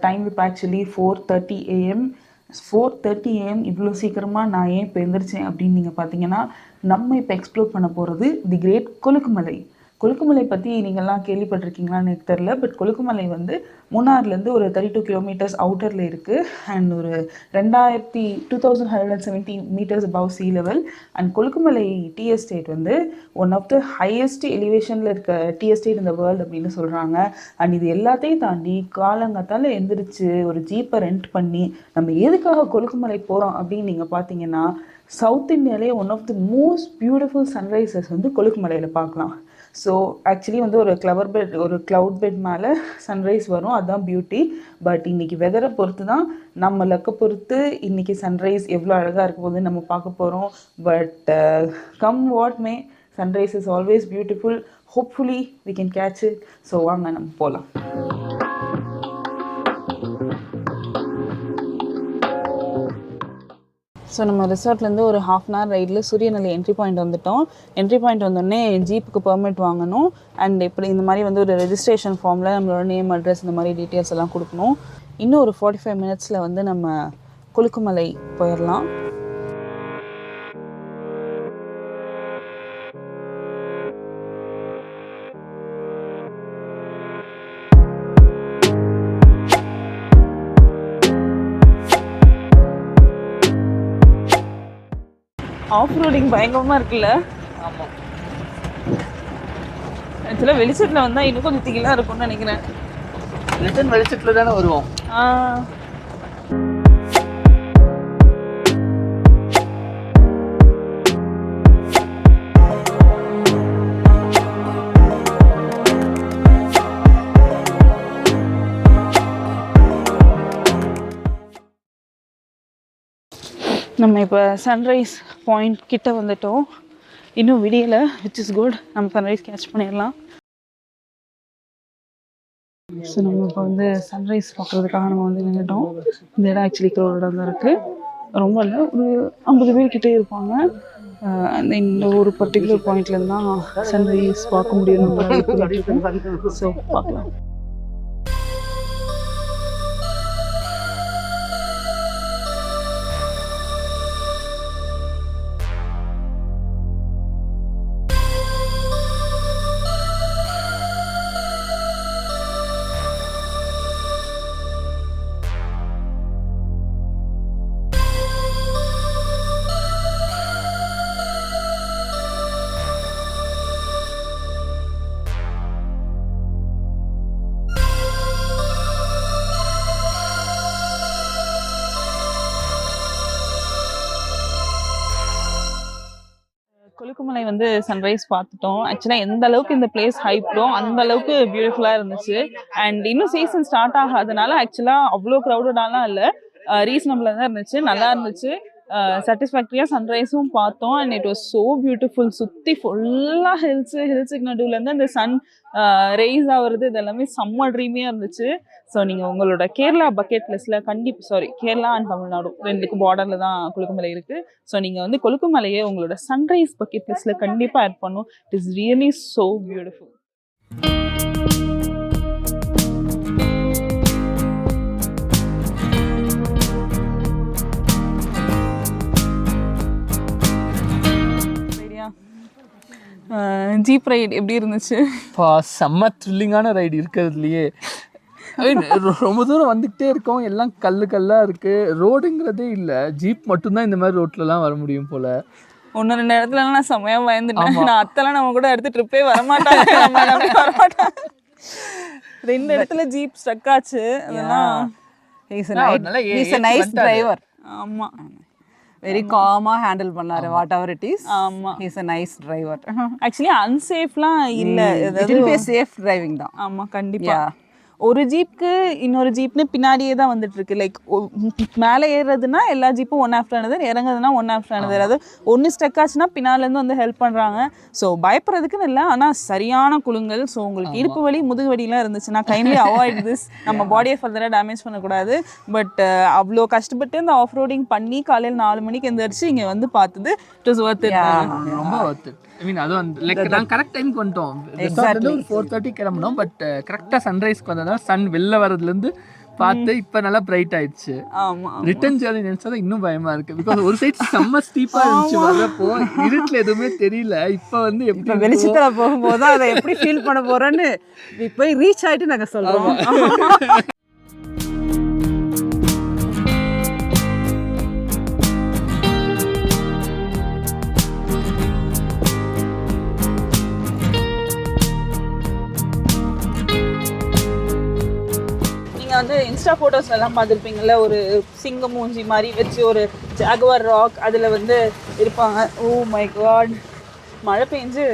Time இப்போ actually 4:30 AM. 4:30 AM இவ்வளோ சீக்கிரமாக நான் ஏன் இப்போ எழுந்திரிச்சேன் அப்படின்னு நீங்கள் பார்த்தீங்கன்னா, நம்ம இப்போ எக்ஸ்ப்ளோர் பண்ண போகிறது தி கிரேட் கொலுக்குமலை. கொலுக்குமலை பற்றி நீங்கள்லாம் கேள்விப்பட்டிருக்கீங்களான்னு எனக்கு தெரில. பட் கொலுக்குமலை வந்து மூணார்லேருந்து ஒரு 32 கிலோமீட்டர்ஸ் அவுட்டரில் இருக்குது. அண்ட் ஒரு 2170 meters above sea level. And Kolukkumalai tea estate வந்து ஒன் ஆஃப் த ஹையஸ்ட் எலிவேஷனில் இருக்க டீ எஸ்டேட் இந்த வேர்ல்டு அப்படின்னு சொல்கிறாங்க. அண்ட் இது எல்லாத்தையும் தாண்டி காலங்காத்தால் எந்திரிச்சு ஒரு ஜீப்பை ரெண்ட் பண்ணி நம்ம எதுக்காக கொலுக்குமலை போகிறோம் அப்படின்னு நீங்கள் பார்த்தீங்கன்னா, சவுத் இந்தியாவிலே one of the most beautiful sunrises வந்து கொலுக்குமலையில் பார்க்கலாம். ஸோ ஆக்சுவலி வந்து ஒரு க்ளவுட் பெட் மேலே சன்ரைஸ் வரும், அதுதான் பியூட்டி. பட் இன்றைக்கி வெதரை பொறுத்து தான், நம்ம லக்கை பொறுத்து இன்றைக்கி சன்ரைஸ் எவ்வளோ அழகாக இருக்க போது நம்ம பார்க்க போகிறோம். But come what may, sunrise is always beautiful. Hopefully we can catch it. So வாங்க நம்ம போகலாம். ஸோ நம்ம ரிசார்ட்லேருந்து ஒரு 1/2 hour ரைடில் சூரியநெல்லி என்ட்ரி பாயிண்ட் வந்துட்டோம். என்ட்ரி பாயிண்ட் வந்தோடனே ஜீப்புக்கு பெர்மிட் வாங்கணும். அண்ட் இப்படி இந்த மாதிரி வந்து ஒரு ரெஜிஸ்ட்ரேஷன் ஃபார்மில் நம்மளோட நேம், அட்ரஸ், இந்த மாதிரி டீட்டெயில்ஸ் எல்லாம் கொடுக்கணும். இன்னும் ஒரு 45 minutes வந்து நம்ம கொலுக்குமலை போயிடலாம். ஆஃப் ரோடிங் பயங்கரமாக இருக்குல்ல? ஆமாம். ஆக்சுவலாக வெளிச்சத்தில் வந்தால் இன்னும் கொஞ்சம் திகிலாக இருக்கும்னு நினைக்கிறேன். ரிட்டன் வெளிச்சத்தில் தானே வருவோம். நம்ம இப்போ சன்ரைஸ் பாயிண்ட் கிட்ட வந்துட்டோம். இன்னும் விடியலை, விச் இஸ் குட். நம்ம சன்ரைஸ் கேட்ச் பண்ணிடலாம். ஸோ நம்ம இப்போ வந்து சன்ரைஸ் பார்க்குறதுக்காக நம்ம வந்து நின்றுட்டோம். இந்த இடம் ஆக்சுவலி க்ரௌடடாக தான் இருக்குது. ரொம்ப இல்லை, ஒரு 50 பேர் கிட்டே இருப்பாங்க. இந்த ஒரு பர்டிகுலர் பாயிண்ட்லேருந்து தான் சன்ரைஸ் பார்க்க முடியும். ஸோ பார்க்கலாம். கொலுக்குமலை வந்து சன்ரைஸ் பார்த்துட்டோம். ஆக்சுவலாக எந்த அளவுக்கு இந்த பிளேஸ் ஹைப்போ அந்த அளவுக்கு பியூட்டிஃபுல்லாக இருந்துச்சு. அண்ட் இன்னும் சீசன் ஸ்டார்ட் ஆகாதனால ஆக்சுவலாக அவ்வளோ க்ரௌடடாலாம் இல்லை, ரீசனபிளாக தான் இருந்துச்சு, நல்லா இருந்துச்சு. சாட்டிஸ்ஃபேக்டரியாக சன்ரைஸும் பார்த்தோம். And it was so beautiful. சுற்றி ஃபுல்லாக ஹில்ஸுக்கு நடுவுலேருந்து அந்த சன் ரெய்ஸ் ஆகுறது இதெல்லாமே செம்ம ட்ரீமியாக இருந்துச்சு. ஸோ நீங்கள் உங்களோட கேரளா பக்கெட் லிஸ்ட்டில் கேரளா அண்ட் தமிழ்நாடு ரெண்டுக்கு பார்டரில் தான் கொலுக்குமலை இருக்குது. ஸோ நீங்கள் வந்து கொலுக்குமலையை உங்களோட சன்ரைஸ் பக்கெட் லிஸ்ட்டில் கண்டிப்பாக ஆட் பண்ணும். It is really so beautiful. Jeep ride எப்படி இருந்துச்சு? செம்ம த்ரில்லிங்கான ரைடு இருக்கிறதுலையே. ரொம்ப தூரம் வந்துக்கிட்டே இருக்கோம், எல்லாம் கல்லாக இருக்குது, ரோடுங்கிறதே இல்லை. ஜீப் மட்டும்தான் இந்த மாதிரி ரோட்லலாம் வர முடியும் போல். 1-2 இடத்துலலாம் நான் செம்மையாக பயந்துட்டேன். நான் அத்தெல்லாம் நம்ம கூட எடுத்து ட்ரிப்பே வரமாட்டாங்க. 2 இடத்துல ஜீப் ஸ்டக் ஆச்சு. அதெல்லாம் நைஸ் டிரைவர். ஆமாம், வெரி காமாக ஹேண்டில் பண்ணாரு வாட் எவர் இட் இஸ். ஆமாம், he is a nice driver. Actually அன்சேஃப்லாம் இல்லை, சேஃப் டிரைவிங் தான். ஆமாம், கண்டிப்பாக. ஒரு ஜீப்புக்கு இன்னொரு ஜீப்னு பின்னாடியே தான் வந்துட்டு இருக்கு. லைக் மேலே ஏறுறதுனா எல்லா ஜீப்பும் ஒன் ஆஃப்டர் அனதர், இறங்குறதுனா ஒன் ஆஃப்டர் அனதர். அது ஒன்று ஸ்டக் ஆச்சுன்னா பின்னாலேருந்து வந்து ஹெல்ப் பண்ணுறாங்க. ஸோ பயப்படுறதுக்குன்னு இல்லை, ஆனால் சரியான குலுங்கல். ஸோ உங்களுக்கு இடுப்பு வலி, முதுகு வலிலாம் இருந்துச்சுன்னா கைண்ட்லி அவாய்ட் திஸ். நம்ம பாடியை ஃபர்தராக டேமேஜ் பண்ணக்கூடாது. பட் அவ்வளோ கஷ்டப்பட்டு இந்த ஆஃப் ரோடிங் பண்ணி காலையில் 4 மணிக்கு எந்திரிச்சு இங்கே வந்து பார்த்தது இட் வாஸ் வொர்த் இட். ரொம்ப வொர்த் இட். ஐ மீன் அதுவும் லைக் நாங்கள் கரெக்ட் டைமுக்கு வந்துட்டோம். ரிசார்ட்லேருந்து ஒரு 4:30 கிளம்பினோம். பட் கரெக்டாக சன்ரைஸ்க்கு வந்ததுனால சன் வெளில வரதுலேருந்து பார்த்து இப்போ நல்லா பிரைட் ஆயிடுச்சு. ரிட்டர்ன் ஜேர்னி நினைச்சா இன்னும் பயமா இருக்கு. பிகாஸ் ஒரு சைட் செம்ம ஸ்டீப்பா இருந்துச்சு வரப்போ, இருட்டில் எதுவுமே தெரியல. இப்போ வந்து எப்படி வெளிச்சத்துல போகும்போது அதை எப்படி ஃபீல் பண்ண போறோன்னு போய் ரீச் ஆயிட்டு நாங்க சொல்றோம். வந்து இன்ஸ்டா ஃபோட்டோஸ்லாம் பார்த்துருப்பீங்கள்ல, ஒரு சிங்க மூஞ்சி மாதிரி வச்சு ஒரு ஜாகுவார் ராக் அதில் வந்து இருப்பாங்க. ஓ மை காட், மழை பெஞ்சு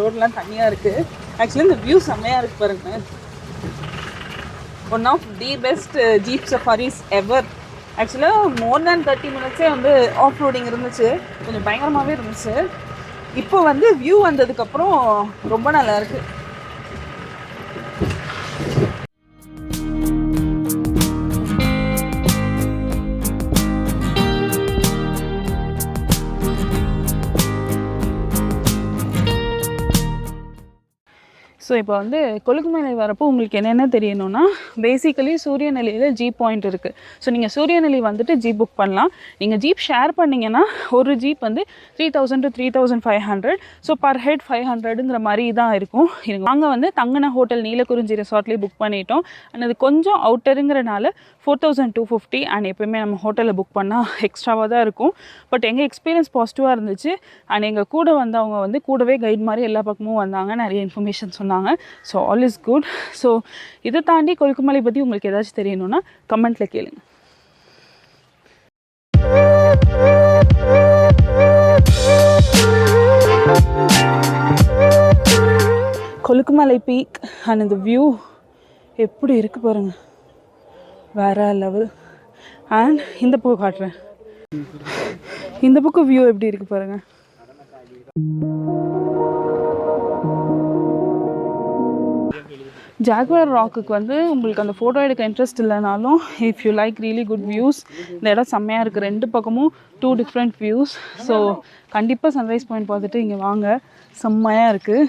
ரோடெலாம் தண்ணியாக இருக்குது. ஆக்சுவலி இந்த வியூ செம்மையாக இருக்குது பாருங்க. One of the best jeep safaris ever. ஆக்சுவலாக மோர் தேன் 30 மினிட்ஸே வந்து ஆஃப் ரோடிங் இருந்துச்சு, கொஞ்சம் பயங்கரமாகவே இருந்துச்சு. இப்போ வந்து வியூ வந்ததுக்கப்புறம் ரொம்ப நல்லா இருக்குது. ஸோ இப்போ வந்து கொலுக்குமலை வரப்போ உங்களுக்கு என்னென்ன தெரியணும்னா, பேசிக்கலி சூரியநெல்லியில் ஜீப் பாயிண்ட் இருக்குது. ஸோ நீங்கள் சூரியநெல்லி வந்துட்டு ஜீப் புக் பண்ணலாம். நீங்கள் ஜீப் ஷேர் பண்ணிங்கன்னா ஒரு ஜீப் வந்து 3000 to 3500. ஸோ பர் ஹெட் 500ங்கிற மாதிரி தான் இருக்கும். நாங்கள் வந்து தங்கின ஹோட்டல் நீலக்குறிஞ்சி ரெசார்ட்லேயே புக் பண்ணிட்டோம். அண்ட் அது கொஞ்சம் அவுட்டருங்கிறனால 4250. அண்ட் எப்போயுமே நம்ம ஹோட்டலில் புக் பண்ணால் எக்ஸ்ட்ராவாக தான் இருக்கும். பட் எங்கள் எக்ஸ்பீரியன்ஸ் பாசிட்டிவாக இருந்துச்சு. அண்ட் எங்கள் கூட வந்தவங்க வந்து கூடவே கைட் மாதிரி எல்லா பக்கமும் வந்தாங்க, நிறைய இன்ஃபர்மேஷன் சொன்னாங்க. So all is good. So இதை தாண்டி கொலுக்குமலை பற்றி உங்களுக்கு ஏதாச்சும் தெரியணும்னா கமெண்ட்டில் கேளுங்க. கொலுக்குமலை பீக் அண்ட் இந்த வியூ எப்படி இருக்குது பாருங்கள், வேற லெவல். அண்ட் இந்த பக்கம் காட்டுறேன், இந்த பக்கம் வியூ எப்படி இருக்குது பாருங்கள். ஜாகுவார் ராக்குக்கு வந்து உங்களுக்கு அந்த ஃபோட்டோ எடுக்க இன்ட்ரெஸ்ட் இல்லைனாலும், if you like really good views, இந்த இடம் செம்மையாக இருக்குது. 2 பக்கமும் 2 டிஃப்ரெண்ட் வியூஸ். ஸோ கண்டிப்பாக சன்ரைஸ் பாயிண்ட் பார்த்துட்டு இங்கே வாங்க, செம்மையாக இருக்குது.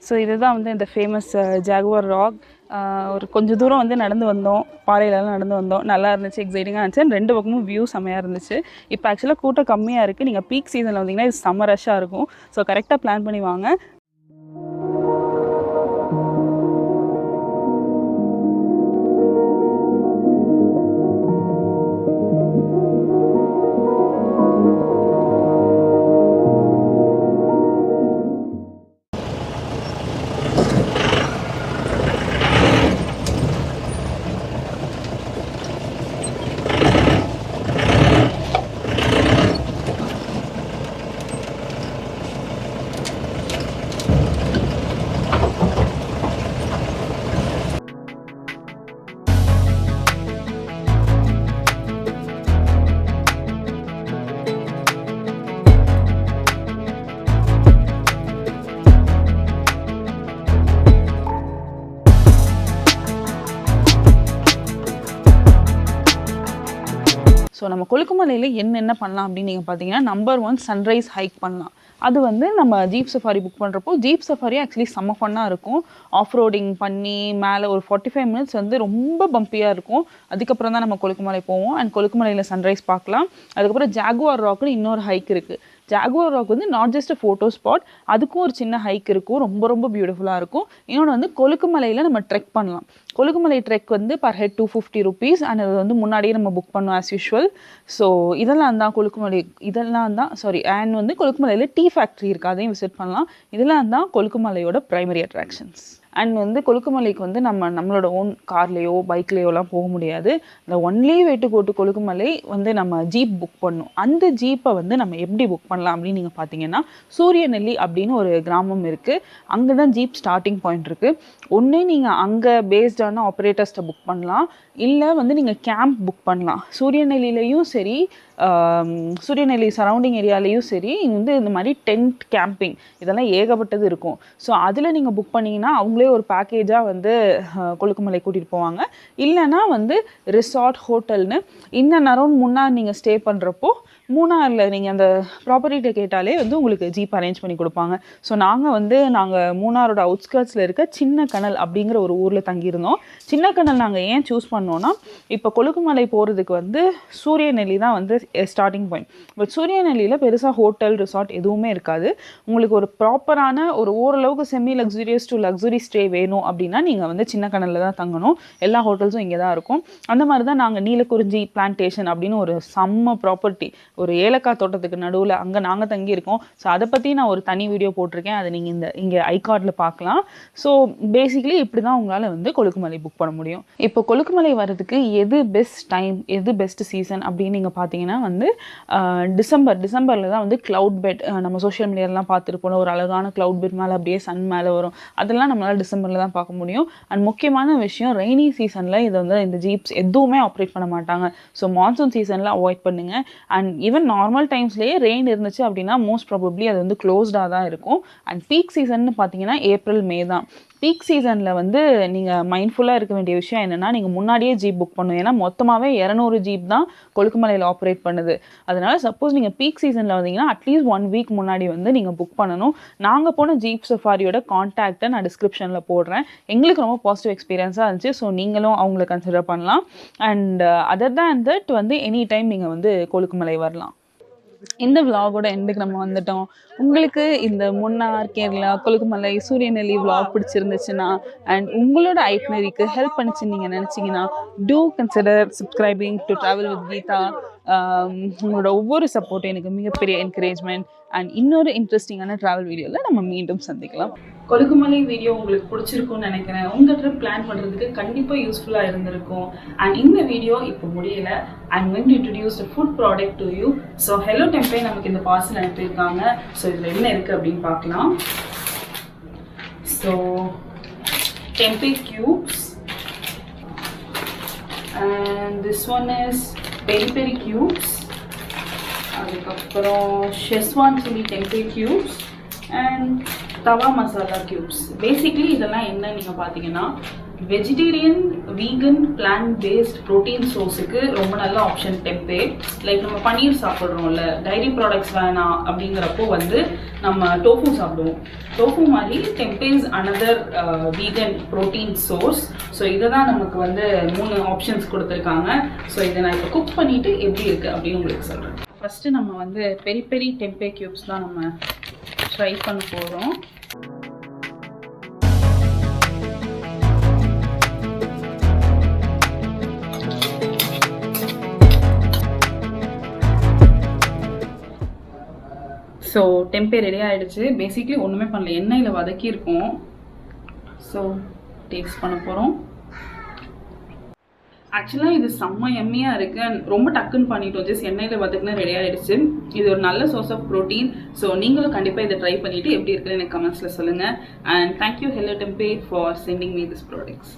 ஸோ இதுதான் வந்து இந்த ஃபேமஸ் ஜாகுவார் ராக். ஒரு கொஞ்சம் தூரம் வந்து நடந்து வந்தோம், பாறையிலலாம் நடந்து வந்தோம், நல்லா இருந்துச்சு, எக்ஸைட்டிங்காக இருந்துச்சு. 2 பக்கமும் வியூ செம்மையாக இருந்துச்சு. இப்போ ஆக்சுவலாக கூட்டம் கம்மியாக இருக்குது. நீங்கள் பீக் சீசனில் வந்தீங்கன்னா இது செம்ம ரஷ்ஷாக இருக்கும். ஸோ கரெக்டாக பிளான் பண்ணி வாங்க. ஸோ நம்ம கொலுக்குமலையில் என்னென்ன பண்ணலாம் அப்படின்னு நீங்கள் பார்த்தீங்கன்னா, நம்பர் 1 சன்ரைஸ் ஹைக் பண்ணலாம். அது வந்து நம்ம ஜீப் சஃபாரி புக் பண்ணுறப்போ, ஜீப் சஃபாரி ஆக்சுவலி செம்ம ஃபன்னாக இருக்கும். ஆஃப் ரோடிங் பண்ணி மேலே ஒரு 45 மினிட்ஸ் வந்து ரொம்ப பம்பியாக இருக்கும். அதுக்கப்புறம் தான் நம்ம கொலுக்குமலை போவோம். அண்ட் கொலுக்குமலையில் சன்ரைஸ் பார்க்கலாம். அதுக்கப்புறம் ஜாகுவார் ராக்குன்னு இன்னொரு ஹைக் இருக்குது. ஜாகுவார் ராக் வந்து நாட் ஜஸ்ட் ஃபோட்டோ ஸ்பாட், அதுக்கும் ஒரு சின்ன ஹைக் இருக்கும், ரொம்ப ரொம்ப பியூட்டிஃபுல்லாக இருக்கும். இன்னொன்று வந்து கொலுக்குமலையில் நம்ம ட்ரெக் பண்ணலாம். கொலுக்குமலை ட்ரெக் வந்து பர் ஹெட் 250 rupees. அண்ட் அது வந்து முன்னாடியே நம்ம புக் பண்ணோம் ஆஸ் யூஷுவல். ஸோ இதெல்லாம் தான் கொலுக்குமலை, அண்ட் வந்து கொலுக்குமலையில் டீ ஃபேக்ட்ரி இருக்குது, அதையும் விசிட் பண்ணலாம். இதெல்லாம் தான் கொலுக்குமலையோட ப்ரைமரி அட்ராக்ஷன்ஸ். அண்ட் வந்து கொலுக்குமலைக்கு வந்து நம்மளோட ஓன் கார்லேயோ பைக்லேயோலாம் போக முடியாது. இந்த only way to go to Kolukkumalai வந்து நம்ம ஜீப் புக் பண்ணணும். அந்த ஜீப்பை வந்து நம்ம எப்படி புக் பண்ணலாம் அப்படின்னு நீங்கள் பார்த்தீங்கன்னா, சூரியநெல்லி அப்படின்னு ஒரு கிராமம் இருக்குது. அங்கே தான் ஜீப் ஸ்டார்டிங் பாயிண்ட் இருக்குது. ஒன்று நீங்கள் அங்கே பேஸ்டான ஆப்ரேட்டர்ஸ்ட்டை புக் பண்ணலாம், இல்லை வந்து நீங்கள் கேம்ப் புக் பண்ணலாம். சூரியநெல்லியிலையும் சரி, சூரியநெல்லி சரௌண்டிங் ஏரியாலேயும் சரி, வந்து இந்த மாதிரி டென்ட் கேம்பிங் இதெல்லாம் ஏகப்பட்டது இருக்கும். ஸோ அதில் நீங்கள் புக் பண்ணிங்கன்னா அவங்களே ஒரு பேக்கேஜாக வந்து கொலுக்குமலை கூட்டிகிட்டு போவாங்க. இல்லைனா வந்து ரிசார்ட் ஹோட்டல்னு இன்னும் அரௌண்ட் முன்னார் நீங்கள் ஸ்டே பண்ணுறப்போ மூணாரில் நீங்கள் அந்த ப்ராப்பர்ட்டிகிட்ட கேட்டாலே வந்து உங்களுக்கு ஜீப் அரேஞ்ச் பண்ணி கொடுப்பாங்க. ஸோ நாங்கள் மூணாரோட அவுட்ஸ்கர்ட்ஸில் இருக்க சின்னக்கனல் அப்படிங்கிற ஒரு ஊரில் தங்கியிருந்தோம். சின்னக்கனல் நாங்கள் ஏன் சூஸ் பண்ணோன்னா, இப்போ கொலுக்குமலை போகிறதுக்கு வந்து சூரியநெல்லி தான் வந்து ஸ்டார்டிங் பாயிண்ட். பட் சூரியநெல்லியில் பெருசாக ஹோட்டல் ரிசார்ட் எதுவுமே இருக்காது. உங்களுக்கு ஒரு ப்ராப்பரான ஒரு ஓரளவுக்கு semi luxurious to luxury stay வேணும் அப்படின்னா நீங்கள் வந்து சின்னக்கனலில் தான் தங்கணும். எல்லா ஹோட்டல்ஸும் இங்கே தான் இருக்கும். அந்த மாதிரி தான் நாங்கள் நீலக்குறிஞ்சி பிளான்டேஷன் அப்படின்னு ஒரு செம்ம ப்ராப்பர்ட்டி, ஒரு ஏலக்காய் தோட்டத்துக்கு நடுவில் அங்கே நாங்கள் தங்கியிருக்கோம். ஸோ அதை பற்றி நான் ஒரு தனி வீடியோ போட்டிருக்கேன். அதை நீங்கள் இங்கே ஐகார்டில் பார்க்கலாம். ஸோ பேசிக்கலி இப்படி தான் உங்களால் வந்து கொலுக்குமலை புக் பண்ண முடியும். இப்போ கொலுக்குமலை வர்றதுக்கு எது பெஸ்ட் டைம், எது பெஸ்ட் சீசன் அப்படின்னு நீங்கள் பார்த்தீங்கன்னா வந்து டிசம்பரில் தான் வந்து க்ளவுட் பெட் நம்ம சோஷியல் மீடியாலாம் பார்த்துருப்போம். ஒரு அழகான க்ளவுட் பெட் மேலே அப்படியே சன் மேலே வரும். அதெல்லாம் நம்மளால் டிசம்பரில் தான் பார்க்க முடியும். அண்ட் முக்கியமான விஷயம், ரெய்னி சீசனில் இது வந்து இந்த ஜீப்ஸ் எதுவுமே ஆப்ரேட் பண்ண மாட்டாங்க. ஸோ மான்சூன் சீசனில் அவாய்ட் பண்ணுங்கள். அண்ட் ஈவன் நார்மல் டைம்ஸ்லேயே ரெயின் இருந்துச்சு அப்படின்னா மோஸ்ட் ப்ராபப்ளி அது வந்து க்ளோஸ்டாக தான் இருக்கும். அண்ட் பீக் சீசன் பார்த்தீங்கன்னா ஏப்ரல் மே தான். பீக் சீசனில் வந்து நீங்கள் மைண்ட்ஃபுல்லாக இருக்க வேண்டிய விஷயம் என்னென்னா, நீங்கள் முன்னாடியே ஜீப் புக் பண்ணணும். ஏன்னா மொத்தமாகவே 200 ஜீப் தான் கொலுக்குமலையில் ஆப்ரேட் பண்ணுது. அதனால் சப்போஸ் நீங்கள் பீக் சீசனில் வந்தீங்கன்னா அட்லீஸ்ட் 1 வீக் முன்னாடி வந்து நீங்கள் புக் பண்ணணும். நாங்கள் போன ஜீப் சஃபாரியோட கான்டாக்டை நான் டிஸ்கிரிப்ஷனில் போடுறேன். எங்களுக்கு ரொம்ப பாசிட்டிவ் எக்ஸ்பீரியன்ஸாக இருந்துச்சு. ஸோ நீங்களும் அவங்கள கன்சிடர் பண்ணலாம். அண்ட் அதர் தேன் தட் வந்து எனி டைம் நீங்கள் வந்து கொலுக்குமலை வரலாம். இந்த விலாகோட எண்டுக்கு நம்ம வந்துட்டோம். உங்களுக்கு இந்த முன்னார், கேரளா, கொலுக்குமலை, சூரியநெல்லி விலாக் பிடிச்சிருந்துச்சுன்னா அண்ட் உங்களோட ஐட்னரிக்கு ஹெல்ப் பண்ணிச்சுன்னு நீங்கள் நினச்சிங்கன்னா do consider subscribing to travel with Geetha. உங்களோட ஒவ்வொரு சப்போர்ட்டும் எனக்கு மிகப்பெரிய என்கரேஜ்மெண்ட். அண்ட் இன்னொரு இன்ட்ரெஸ்டிங்கான ட்ராவல் வீடியோவில் நம்ம மீண்டும் சந்திக்கலாம். கொலுக்குமலை வீடியோ உங்களுக்கு பிடிச்சிருக்கும்னு நினைக்கிறேன். உங்கள் ட்ரிப் பிளான் பண்ணுறதுக்கு கண்டிப்பாக யூஸ்ஃபுல்லாக இருந்திருக்கும். அண்ட் இந்த வீடியோ இப்போ முடியல. I'm going to introduce a food product to you. So hello tempeh நமக்கு இந்த பார்சல் அனுப்பியிருக்காங்க. ஸோ இதில் என்ன இருக்குது அப்படின்னு பார்க்கலாம். So tempeh cubes and this one is peri peri cubes. அதுக்கப்புறம் schezwan chilli tempeh cubes and தவா மசாலா cubes. பேசிக்லி இதெல்லாம் என்ன நீங்கள் பார்த்தீங்கன்னா, vegetarian, vegan, plant based protein சோர்ஸுக்கு ரொம்ப நல்ல ஆப்ஷன் டெம்பே. லைக் நம்ம பன்னீர் சாப்பிட்றோம்ல, டைரி ப்ராடக்ட்ஸ் வேணாம் அப்படிங்கிறப்போ வந்து நம்ம டோஃபு சாப்பிடுவோம். டோஃபு மாதிரி tempeh another vegan protein source. So இதை தான் நமக்கு வந்து 3 ஆப்ஷன்ஸ் கொடுத்துருக்காங்க. ஸோ இதை நான் இப்போ குக் பண்ணிவிட்டு எப்படி இருக்குது அப்படின்னு உங்களுக்கு சொல்கிறேன். ஃபஸ்ட்டு நம்ம வந்து பெரி பெரி டெம்பே க்யூப்ஸ் தான் நம்ம ட்ரை பண்ண போகிறோம். ஸோ டெம்பே ரெடி ஆகிடுச்சு. பேசிக்லி ஒன்றுமே பண்ணல, எண்ணெயில் வதக்கியிருக்கோம். ஸோ டேஸ்ட் பண்ண போகிறோம். ஆக்சுவலாக இது செம்ம எம்மியாக இருக்குது. ரொம்ப டக்குன்னு பண்ணிட்டோம். ஜஸ்ட் எண்ணெயில் வதக்குனா ரெடி ஆகிடுச்சு. இது ஒரு நல்ல சோர்ஸ் ஆஃப் ப்ரோட்டீன். ஸோ நீங்களும் கண்டிப்பாக இதை ட்ரை பண்ணிவிட்டு எப்படி இருக்குன்னு எனக்கு கமெண்ட்ஸில் சொல்லுங்கள். And thank you hello tempeh for sending me this products.